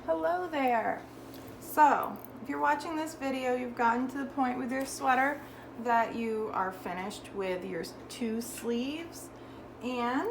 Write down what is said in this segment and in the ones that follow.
Hello there. So, if you're watching this video, you've gotten to the point with your sweater that you are finished with your two sleeves and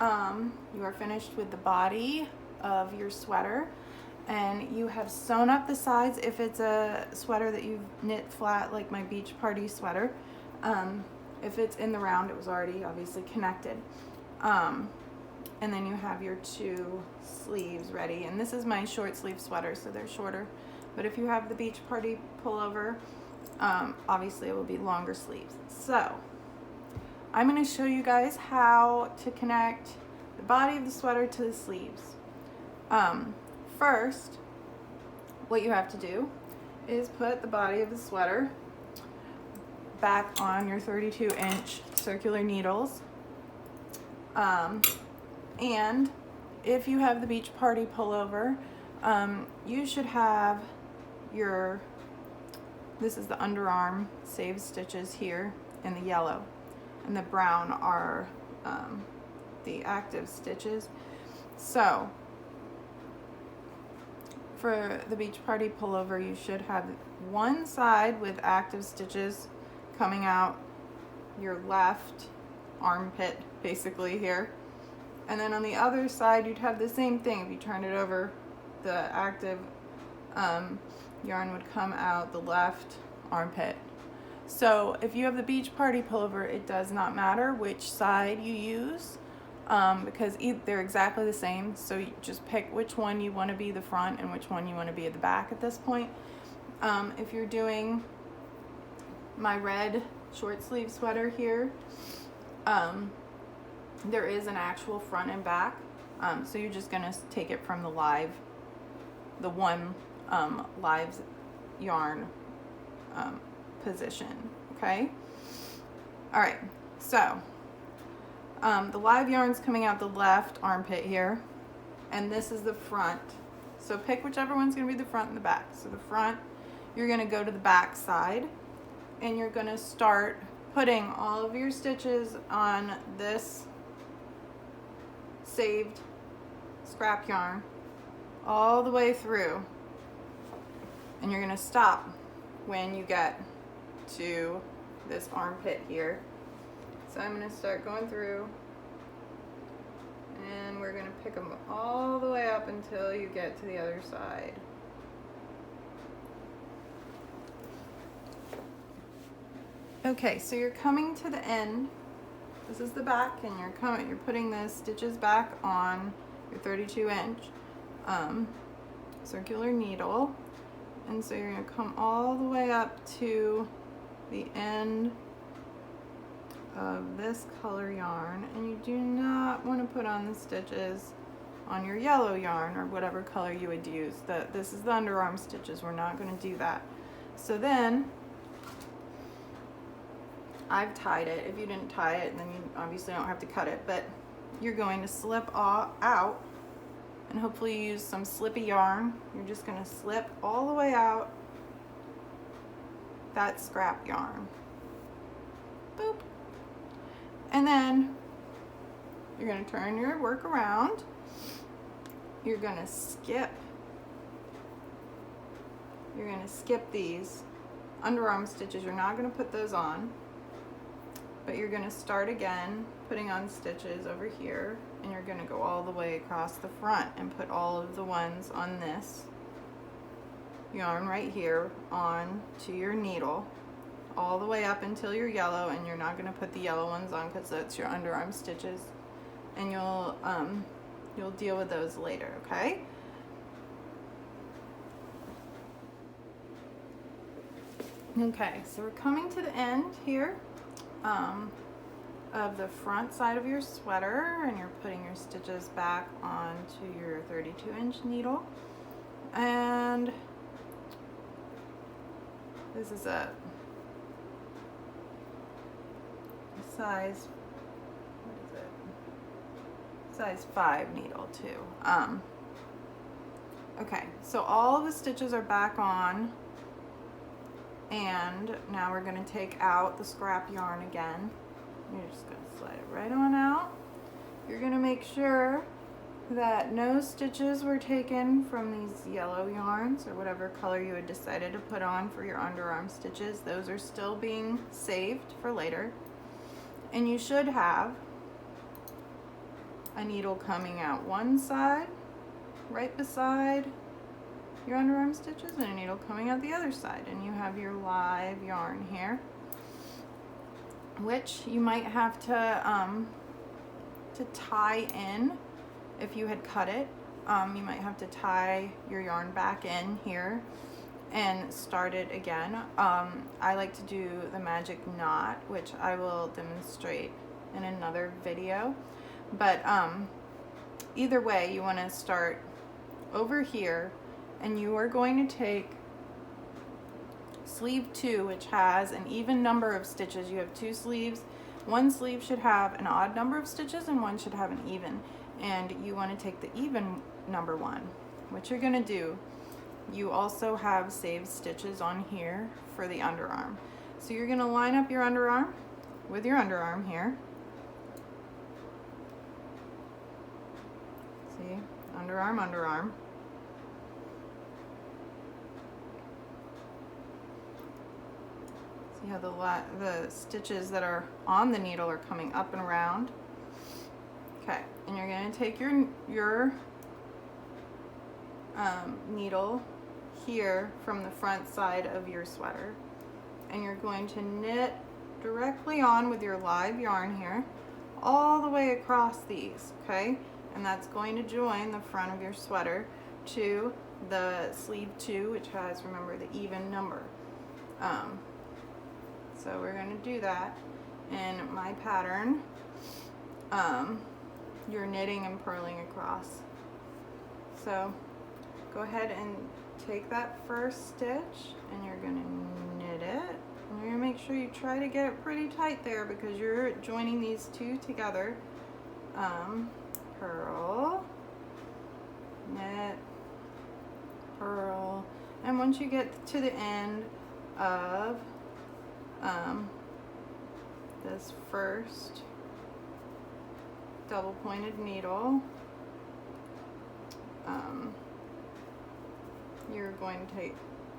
you are finished with the body of your sweater, and you have sewn up the sides if it's a sweater that you've knit flat like my beach party sweater. If it's in the round, it was already obviously connected. And then you have your two sleeves ready. And this is my short sleeve sweater, so they're shorter. But if you have the beach party pullover, obviously it will be longer sleeves. So I'm going to show you guys how to connect the body of the sweater to the sleeves. First, what you have to do is put the body of the sweater back on your 32-inch circular needles. And if you have the beach party pullover, you should have this is the underarm save stitches here in the yellow, and the brown are the active stitches. So for the beach party pullover, you should have one side with active stitches coming out your left armpit basically here, and then on the other side you'd have the same thing. If you turn it over, the active yarn would come out the left armpit. So if you have the beach party pullover, it does not matter which side you use, because they're exactly the same. So you just pick which one you want to be the front and which one you want to be at the back at this point. If you're doing my red short sleeve sweater here, there is an actual front and back. So you're just gonna take it from the one live yarn position, okay? All right, so the live yarn's coming out the left armpit here, and this is the front. So pick whichever one's gonna be the front and the back. So the front, you're gonna go to the back side, and you're gonna start putting all of your stitches on this saved scrap yarn all the way through, and you're gonna stop when you get to this armpit here. So I'm gonna start going through, and we're gonna pick them all the way up until you get to the other side. Okay, so you're coming to the end. This is the back, and you're putting the stitches back on your 32-inch circular needle, and so you're going to come all the way up to the end of this color yarn, and you do not want to put on the stitches on your yellow yarn or whatever color you would use. This is the underarm stitches. We're not going to do that. So then I've tied it. If you didn't tie it, then you obviously don't have to cut it, but you're going to slip out, and hopefully you use some slippy yarn. You're just going to slip all the way out that scrap yarn. Boop. And then you're going to turn your work around. You're going to skip these underarm stitches. You're not going to put those on, but you're going to start again putting on stitches over here, and you're going to go all the way across the front and put all of the ones on this yarn right here on to your needle all the way up until you're yellow, and you're not going to put the yellow ones on because that's your underarm stitches, and you'll deal with those later, okay? Okay, so we're coming to the end here of the front side of your sweater, and you're putting your stitches back onto your 32-inch needle, and this is a size, what is it? Size 5 needle too. Okay, so all of the stitches are back on, and now we're going to take out the scrap yarn again. You're just going to slide it right on out. You're going to make sure that no stitches were taken from these yellow yarns or whatever color you had decided to put on for your underarm stitches. Those are still being saved for later. And you should have a needle coming out one side, right beside your underarm stitches, and a needle coming out the other side. And you have your live yarn here, which you might have to tie in. If you had cut it, you might have to tie your yarn back in here and start it again. I like to do the magic knot, which I will demonstrate in another video. But either way, you want to start over here, and you are going to take sleeve 2, which has an even number of stitches. You have 2 sleeves. One sleeve should have an odd number of stitches and one should have an even. And you want to take the even number one. What you're going to do, you also have saved stitches on here for the underarm. So you're going to line up your underarm with your underarm here. See, underarm, underarm. See how the stitches that are on the needle are coming up and around. Okay, and you're going to take your needle here from the front side of your sweater, and you're going to knit directly on with your live yarn here all the way across these, okay? And that's going to join the front of your sweater to the sleeve 2, which has, remember, the even number. So we're going to do that in my pattern. You're knitting and purling across. So go ahead and take that first stitch and you're going to knit it. And you're going to make sure you try to get it pretty tight there because you're joining these two together. Purl, knit, purl, and once you get to the end of this first double pointed needle, you're going to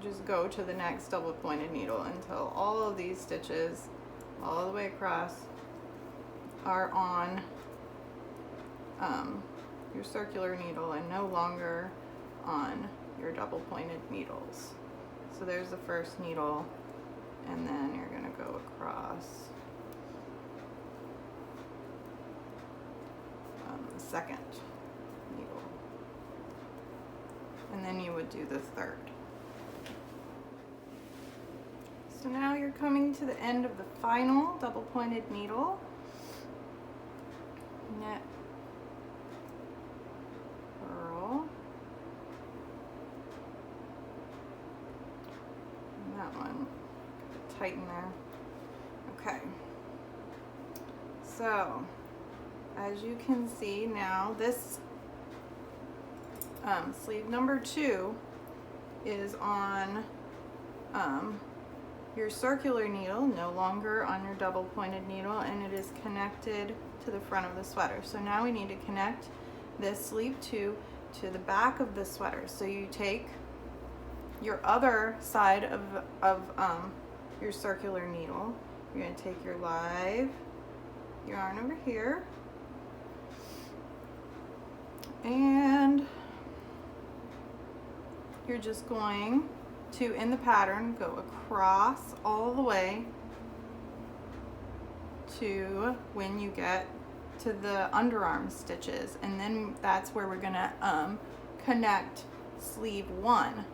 just go to the next double pointed needle until all of these stitches all the way across are on your circular needle and no longer on your double pointed needles. So there's the first needle, and then you're going to go across the second needle, and then you would do the third. So now you're coming to the end of the final double pointed needle. Knit, purl, and that one, tighten there. Okay, so as you can see now, this sleeve number 2 is on your circular needle, no longer on your double pointed needle, and it is connected to the front of the sweater. So now we need to connect this sleeve 2 to the back of the sweater. So you take your other side of your circular needle, you're going to take your live yarn over here, and you're just going to, in the pattern, go across all the way to when you get to the underarm stitches, and then that's where we're gonna connect sleeve 1.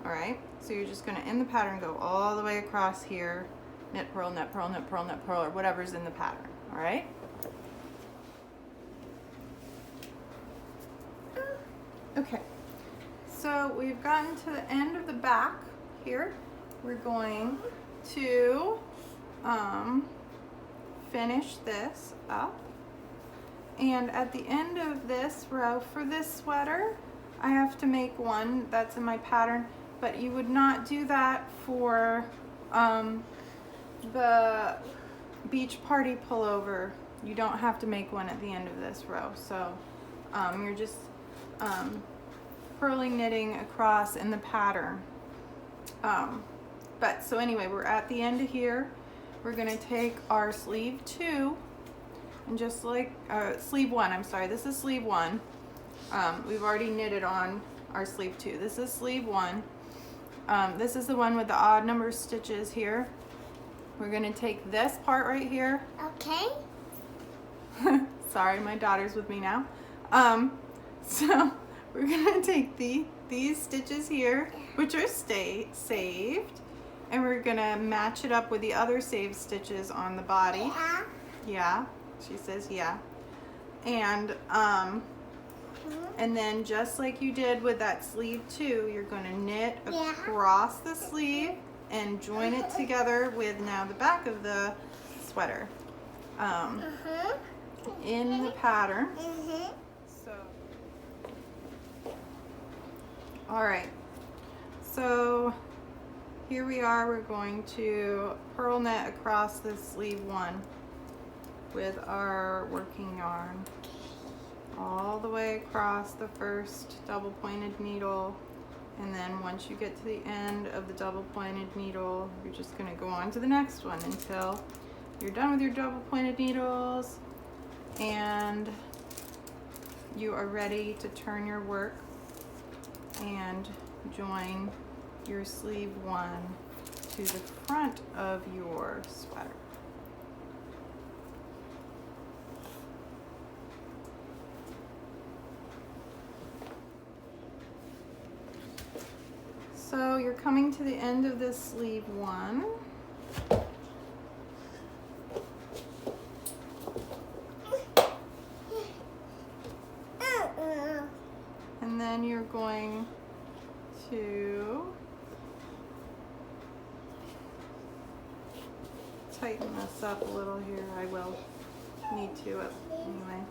All right, so you're just gonna, in the pattern, go all the way across here, knit, purl, knit, purl, knit, purl, knit, purl, or whatever's in the pattern. All right. Okay, so we've gotten to the end of the back here. We're going to finish this up, and at the end of this row for this sweater, I have to make one that's in my pattern, but you would not do that for the beach party pullover. You don't have to make one at the end of this row. So You're just purling knitting across in the pattern. But so anyway, we're at the end of here. We're gonna take our sleeve 2 and just like sleeve 1, I'm sorry, this is sleeve 1. We've already knitted on our sleeve 2. This is sleeve 1. This is the one with the odd number of stitches here. We're gonna take this part right here. Okay. Sorry, my daughter's with me now. So we're gonna take these stitches here, which are saved, and we're gonna match it up with the other saved stitches on the body. Yeah. Yeah, she says yeah. And then just like you did with that sleeve 2, you're gonna knit across the sleeve and join it together with now the back of the sweater in the pattern. So, all right, so here we are. We're going to purl knit across the sleeve 1 with our working yarn all the way across the first double pointed needle, and then once you get to the end of the double pointed needle, you're just going to go on to the next one until you're done with your double pointed needles and you are ready to turn your work and join your sleeve 1 to the front of your sweater. So you're coming to the end of this sleeve 1. And then you're going to tighten this up a little here. I will need to anyway.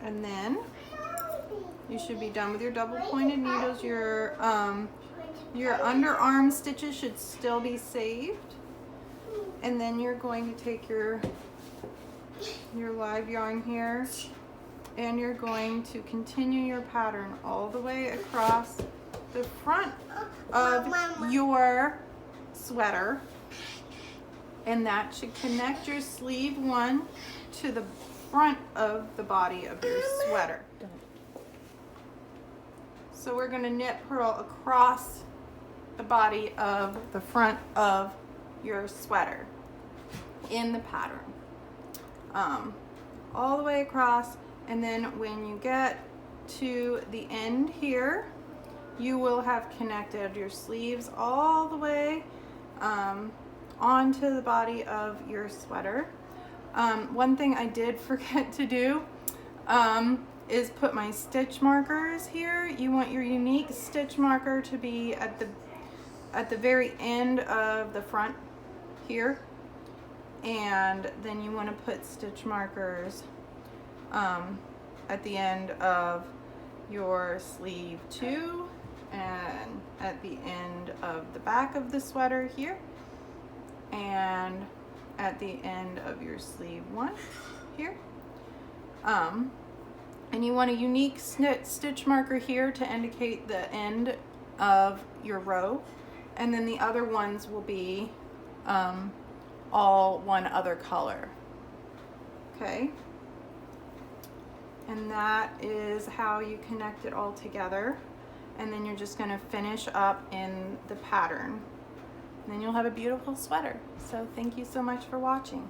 And then you should be done with your double pointed needles. Your underarm stitches should still be saved. And then you're going to take your live yarn here and you're going to continue your pattern all the way across the front of your sweater, and that should connect your sleeve 1 to the front of the body of your sweater. So we're going to knit purl across the body of the front of your sweater in the pattern, all the way across. And then when you get to the end here, you will have connected your sleeves all the way onto the body of your sweater. One thing I did forget to do is put my stitch markers here. You want your unique stitch marker to be at the very end of the front here, and then you want to put stitch markers at the end of your sleeve 2 and at the end of the back of the sweater here and at the end of your sleeve 1 here. And you want a unique stitch marker here to indicate the end of your row, and then the other ones will be all one other color. Okay, and that is how you connect it all together, and then you're just going to finish up in the pattern, and then you'll have a beautiful sweater. So thank you so much for watching.